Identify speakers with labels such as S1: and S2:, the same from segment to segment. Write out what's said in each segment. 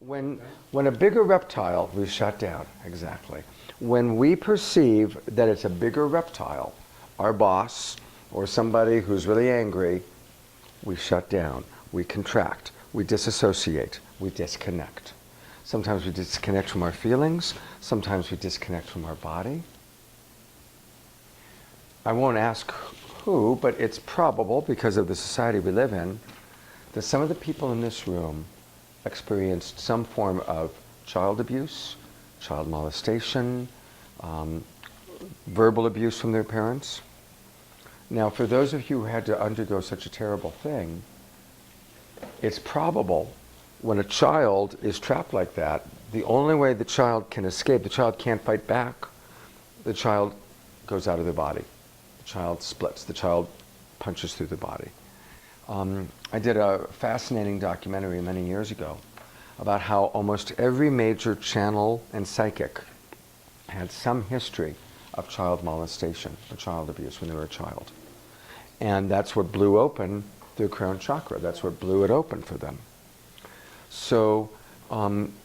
S1: When, when a bigger reptile, we shut down, exactly. When we perceive that it's a bigger reptile, our boss or somebody who's really angry, we shut down, we contract, we disassociate, we disconnect. Sometimes we disconnect from our feelings, sometimes we disconnect from our body. I won't ask who, but it's probable, because of the society we live in, that some of the people in this room experienced some form of child abuse, child molestation, verbal abuse from their parents. Now, for those of you who had to undergo such a terrible thing, it's probable when a child is trapped like that, the only way the child can escape, the child can't fight back, the child goes out of their body. The child splits, the child punches through the body. I did a fascinating documentary many years ago about how almost every major channel and psychic had some history of child molestation or child abuse when they were a child. And that's what blew open their crown chakra. That's what blew it open for them. So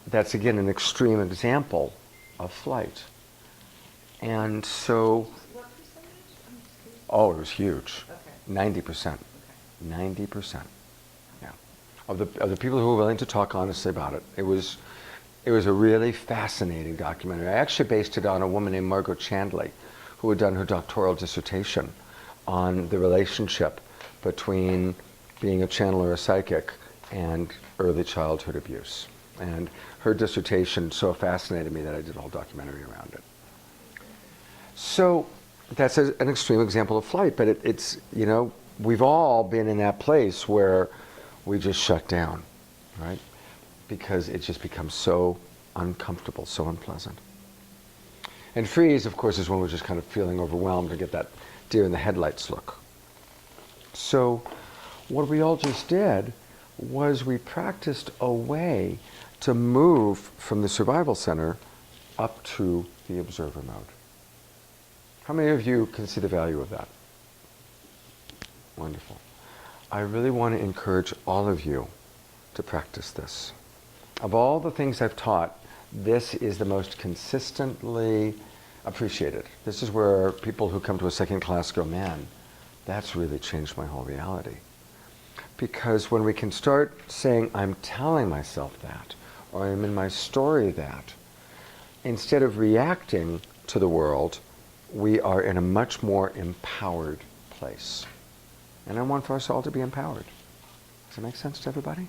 S1: that's again an extreme example of flight. And so,
S2: What percentage?
S1: oh, it was huge.
S2: Okay.
S1: 90%.
S2: Okay.
S1: 90%. Yeah. Of the people who were willing to talk honestly about it. It was a really fascinating documentary. I actually based it on a woman named Margot Chandley, who had done her doctoral dissertation on the relationship between being a channel or a psychic and early childhood abuse. And her dissertation so fascinated me that I did a whole documentary around it. So that's an extreme example of flight, but it's, you know, we've all been in that place where we just shut down, right? Because it just becomes so uncomfortable, so unpleasant. And freeze, of course, is when we're just kind of feeling overwhelmed and get that deer in the headlights look. So what we all just did was we practiced a way to move from the survival center up to the observer mode. How many of you can see the value of that? Wonderful. I really want to encourage all of you to practice this. Of all the things I've taught, this is the most consistently appreciated. This is where people who come to a second class go, man, that's really changed my whole reality. Because when we can start saying, I'm telling myself that, or I'm in my story that, instead of reacting to the world, we are in a much more empowered place. And I want for us all to be empowered. Does that make sense to everybody?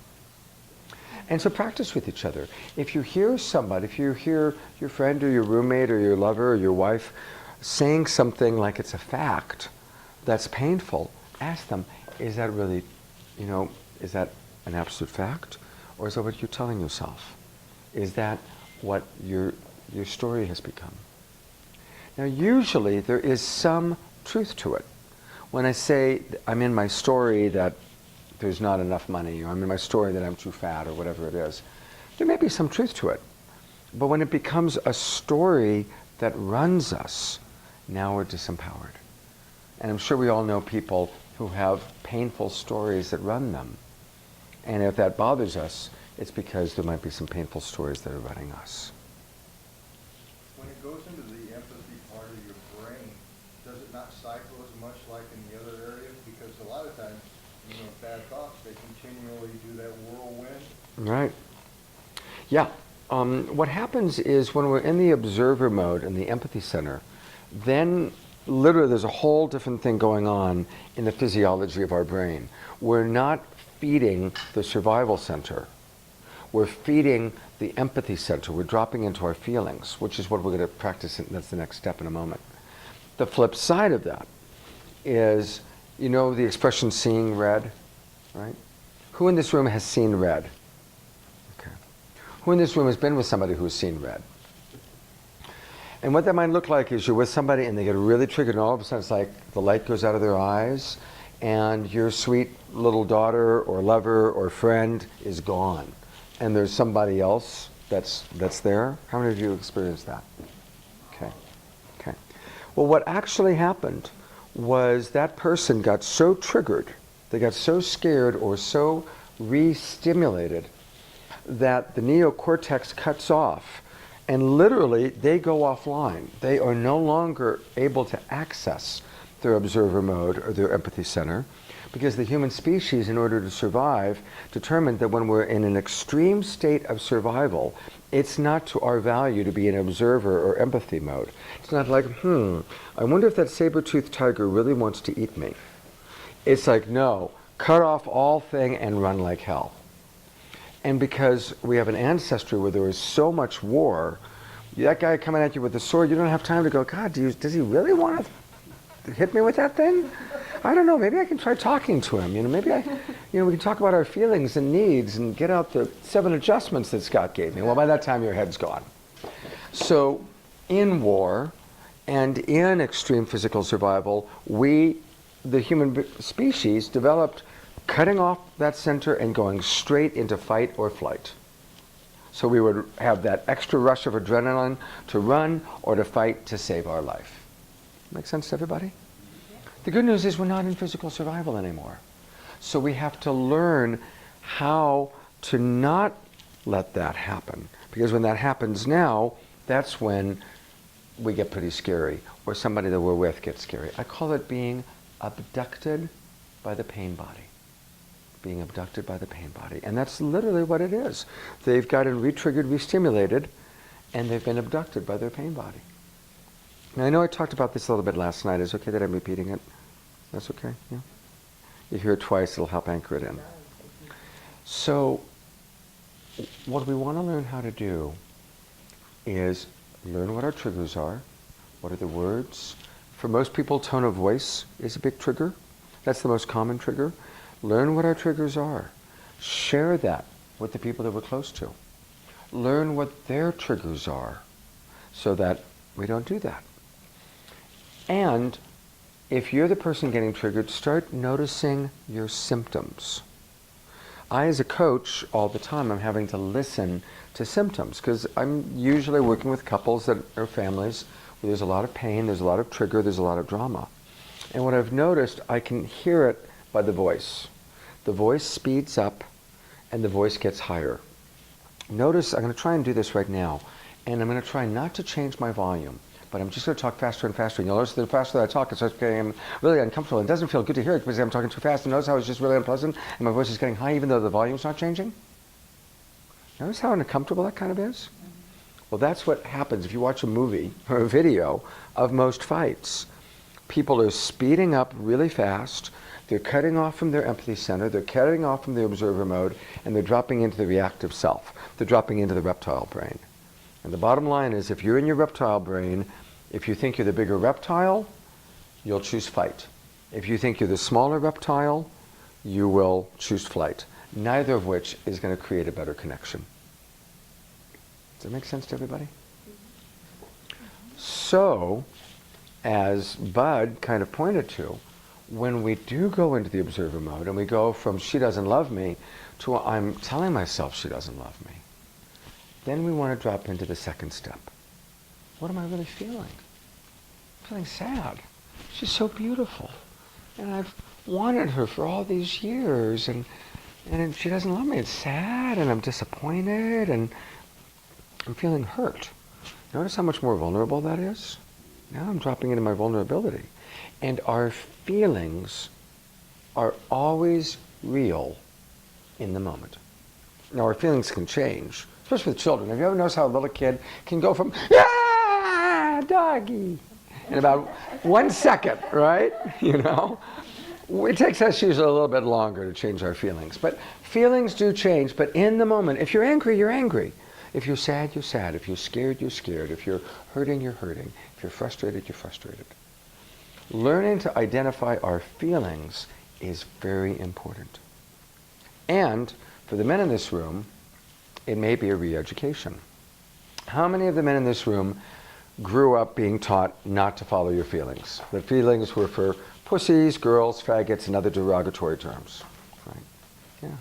S1: And so practice with each other. If you hear somebody, if you hear your friend or your roommate or your lover or your wife saying something like it's a fact that's painful, ask them, is that really, you know, is that an absolute fact? Or is that what you're telling yourself? Is that what your story has become? Now usually there is some truth to it. When I say I'm in my story that there's not enough money, or I'm in my story that I'm too fat, or whatever it is, there may be some truth to it. But when it becomes a story that runs us, now we're disempowered. And I'm sure we all know people who have painful stories that run them. And if that bothers us, it's because there might be some painful stories that are running us.
S3: When it goes into the empathy part of your brain, does it not cycle as much like in the other areas? Because a lot of times, you know, bad thoughts, they continually do that whirlwind.
S1: Right. Yeah. What happens is when we're in the observer mode in the empathy center, then literally there's a whole different thing going on in the physiology of our brain. We're not feeding the survival center. We're feeding the empathy center. We're dropping into our feelings, which is what we're going to practice, and that's the next step in a moment. The flip side of that is, you know the expression seeing red, right? Who in this room has seen red? Okay. Who in this room has been with somebody who's seen red? And what that might look like is you're with somebody and they get really triggered, and all of a sudden it's like the light goes out of their eyes and your sweet little daughter or lover or friend is gone. And there's somebody else that's there. How many of you experienced that? Okay. Okay. Well, what actually happened was that person got so triggered, they got so scared or so re-stimulated that the neocortex cuts off, and literally they go offline. They are no longer able to access their observer mode or their empathy center, because the human species, in order to survive, determined that when we're in an extreme state of survival, it's not to our value to be in observer or empathy mode. It's not like, I wonder if that saber-toothed tiger really wants to eat me. It's like, no, cut off all thing and run like hell. And because we have an ancestry where there was so much war, that guy coming at you with a sword, you don't have time to go, God, does he really want to hit me with that thing? I don't know, maybe I can try talking to him. Maybe we can talk about our feelings and needs and get out the 7 adjustments that Scott gave me. Well, by that time your head's gone. So in war and in extreme physical survival, we, the human species, developed cutting off that center and going straight into fight or flight. So we would have that extra rush of adrenaline to run or to fight to save our life. Make sense to everybody? The good news is we're not in physical survival anymore. So we have to learn how to not let that happen. Because when that happens now, that's when we get pretty scary, or somebody that we're with gets scary. I call it being abducted by the pain body. Being abducted by the pain body. And that's literally what it is. They've gotten re-triggered, re-stimulated, and they've been abducted by their pain body. Now, I know I talked about this a little bit last night. Is it okay that I'm repeating it? That's okay? Yeah? You hear it twice, it'll help anchor it in. So, what we want to learn how to do is learn what our triggers are. What are the words? For most people, tone of voice is a big trigger. That's the most common trigger. Learn what our triggers are. Share that with the people that we're close to. Learn what their triggers are so that we don't do that. And if you're the person getting triggered, start noticing your symptoms. I, as a coach, all the time, I'm having to listen to symptoms because I'm usually working with couples that are families where there's a lot of pain, there's a lot of trigger, there's a lot of drama. And what I've noticed, I can hear it by the voice. The voice speeds up and the voice gets higher. Notice, I'm going to try and do this right now, and I'm going to try not to change my volume. But I'm just going to talk faster and faster. And you'll notice that the faster that I talk, it starts getting really uncomfortable. It doesn't feel good to hear it because I'm talking too fast. And notice how it's just really unpleasant and my voice is getting high even though the volume's not changing? Notice how uncomfortable that kind of is? Well, that's what happens if you watch a movie or a video of most fights. People are speeding up really fast. They're cutting off from their empathy center. They're cutting off from the observer mode. And they're dropping into the reactive self. They're dropping into the reptile brain. And the bottom line is, if you're in your reptile brain, if you think you're the bigger reptile, you'll choose fight. If you think you're the smaller reptile, you will choose flight. Neither of which is going to create a better connection. Does that make sense to everybody? So, as Bud kind of pointed to, when we do go into the observer mode and we go from she doesn't love me to I'm telling myself she doesn't love me, then we want to drop into the second step. What am I really feeling? I'm feeling sad. She's so beautiful. And I've wanted her for all these years, and she doesn't love me. It's sad, and I'm disappointed, and I'm feeling hurt. Notice how much more vulnerable that is? Now I'm dropping into my vulnerability. And our feelings are always real in the moment. Now, our feelings can change, especially with children. Have you ever noticed how a little kid can go from, ah, doggy, in about 1 second, right? You know? It takes us usually a little bit longer to change our feelings. But feelings do change, but in the moment, if you're angry, you're angry. If you're sad, you're sad. If you're scared, you're scared. If you're hurting, you're hurting. If you're frustrated, you're frustrated. Learning to identify our feelings is very important. And for the men in this room, it may be a re-education. How many of the men in this room grew up being taught not to follow your feelings? The feelings were for pussies, girls, faggots, and other derogatory terms. Right? Yeah.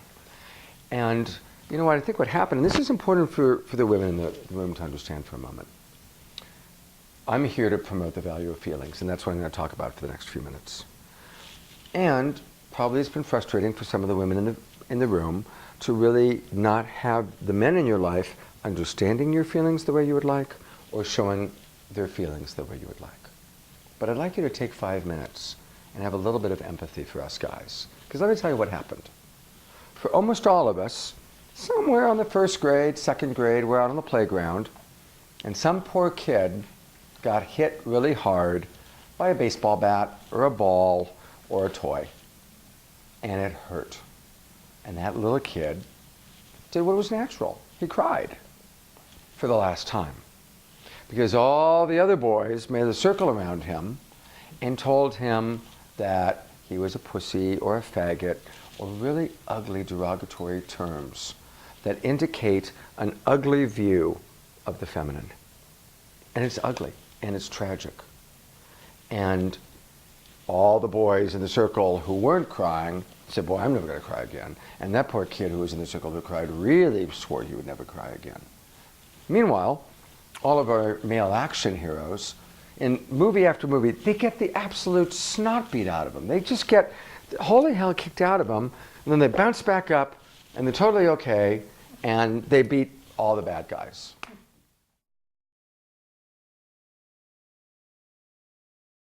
S1: And you know what, I think what happened, and this is important for the women in the room to understand for a moment. I'm here to promote the value of feelings, and that's what I'm going to talk about for the next few minutes. And probably it's been frustrating for some of the women in the room to really not have the men in your life understanding your feelings the way you would like or showing their feelings the way you would like. But I'd like you to take 5 minutes and have a little bit of empathy for us guys. Because let me tell you what happened. For almost all of us, somewhere on the first grade, second grade, we're out on the playground, and some poor kid got hit really hard by a baseball bat or a ball or a toy. And it hurt. And that little kid did what was natural. He cried for the last time. Because all the other boys made a circle around him and told him that he was a pussy or a faggot or really ugly derogatory terms that indicate an ugly view of the feminine. And it's ugly and it's tragic. And all the boys in the circle who weren't crying said, boy, I'm never going to cry again. And that poor kid who was in the circle who cried really swore he would never cry again. Meanwhile, all of our male action heroes, in movie after movie, they get the absolute snot beat out of them. They just get holy hell kicked out of them, and then they bounce back up, and they're totally okay, and they beat all the bad guys.